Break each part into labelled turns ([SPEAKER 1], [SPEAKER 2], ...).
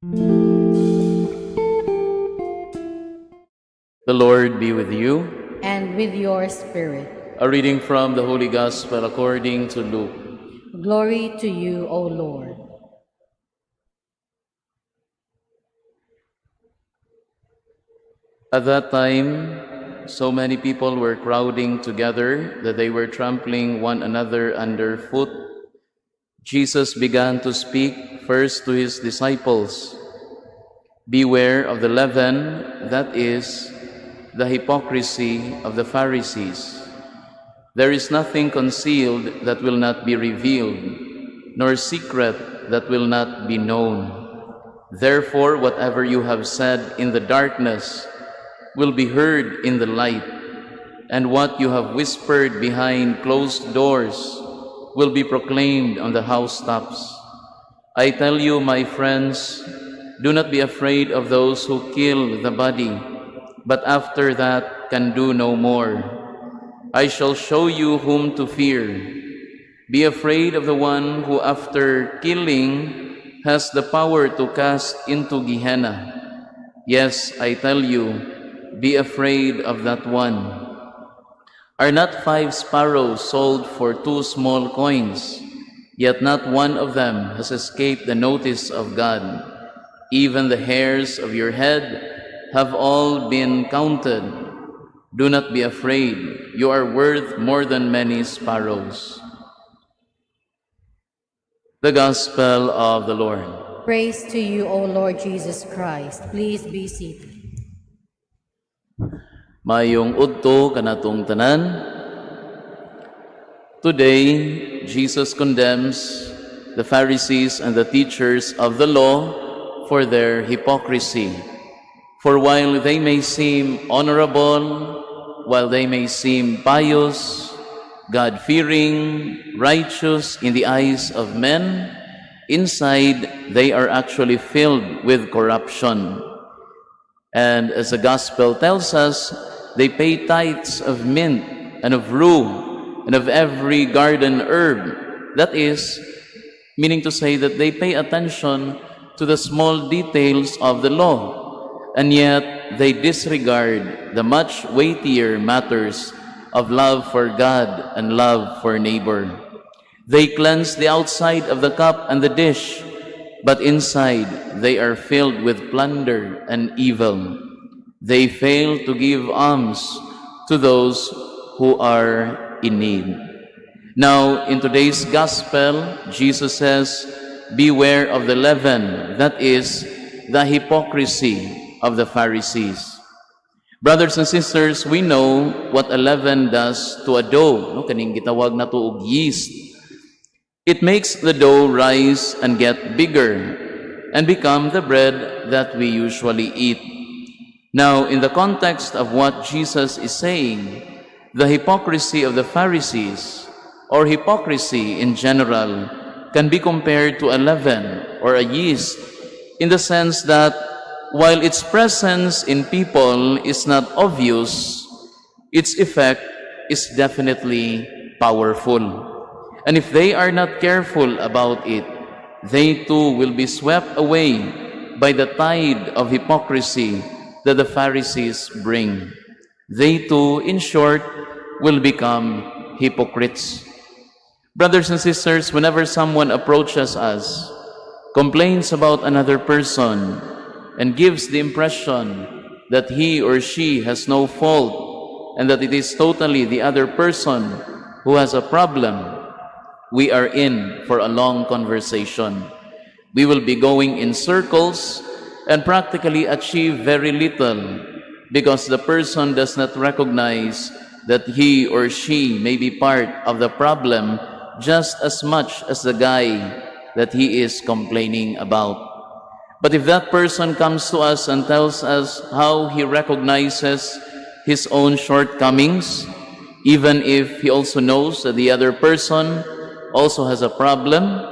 [SPEAKER 1] The Lord be with you.
[SPEAKER 2] And with your spirit.
[SPEAKER 1] A reading from the Holy Gospel according to Luke.
[SPEAKER 2] Glory to you, O Lord.
[SPEAKER 1] At that time, so many people were crowding together that they were trampling one another underfoot. Jesus began to speak first to his disciples. Beware of the leaven, that is, the hypocrisy of the Pharisees. There is nothing concealed that will not be revealed, nor secret that will not be known. Therefore, whatever you have said in the darkness will be heard in the light, and what you have whispered behind closed doors will be proclaimed on the housetops. I tell you, my friends, do not be afraid of those who kill the body, but after that can do no more. I shall show you whom to fear. Be afraid of the one who after killing has the power to cast into Gehenna. Yes, I tell you, be afraid of that one. Are not 5 sparrows sold for 2 small coins? Yet not one of them has escaped the notice of God. Even the hairs of your head have all been counted. Do not be afraid. You are worth more than many sparrows. The Gospel of the Lord.
[SPEAKER 2] Praise to you, O Lord Jesus Christ. Please be seated.
[SPEAKER 1] Mayong udto kanatong tanan. Today, Jesus condemns the Pharisees and the teachers of the law for their hypocrisy. For while they may seem honorable, while they may seem pious, God-fearing, righteous in the eyes of men, inside they are actually filled with corruption. And as the Gospel tells us, they pay tithes of mint and of rue and of every garden herb. That is, meaning to say that they pay attention to the small details of the law, and yet they disregard the much weightier matters of love for God and love for neighbor. They cleanse the outside of the cup and the dish, but inside they are filled with plunder and evil. They fail to give alms to those who are in need. Now, in today's Gospel, Jesus says, beware of the leaven, that is, the hypocrisy of the Pharisees. Brothers and sisters, we know what a leaven does to a dough. No? Kaning gitawag na to og yeast. It makes the dough rise and get bigger and become the bread that we usually eat. Now, in the context of what Jesus is saying, the hypocrisy of the Pharisees, or hypocrisy in general, can be compared to a leaven or a yeast, in the sense that while its presence in people is not obvious, its effect is definitely powerful. And if they are not careful about it, they too will be swept away by the tide of hypocrisy that the Pharisees bring. They too, in short, will become hypocrites. Brothers and sisters, whenever someone approaches us, complains about another person, and gives the impression that he or she has no fault and that it is totally the other person who has a problem, we are in for a long conversation. We will be going in circles and practically achieve very little because the person does not recognize that he or she may be part of the problem just as much as the guy that he is complaining about. But if that person comes to us and tells us how he recognizes his own shortcomings, even if he also knows that the other person also has a problem,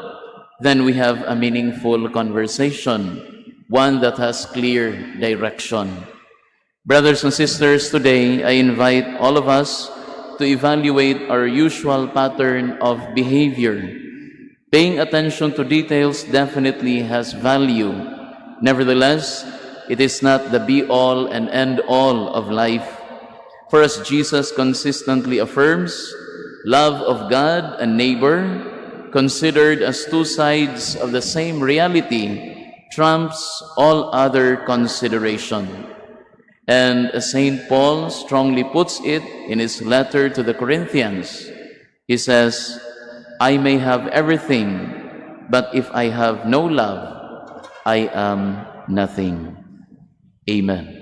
[SPEAKER 1] then we have a meaningful conversation, one that has clear direction. Brothers and sisters, today I invite all of us to evaluate our usual pattern of behavior. Paying attention to details definitely has value, Nevertheless, it is not the be-all and end-all of life. For as Jesus consistently affirms, love of God and neighbor, considered as two sides of the same reality, trumps all other consideration. And as St. Paul strongly puts it in his letter to the Corinthians, he says, I may have everything, but if I have no love, I am nothing. Amen.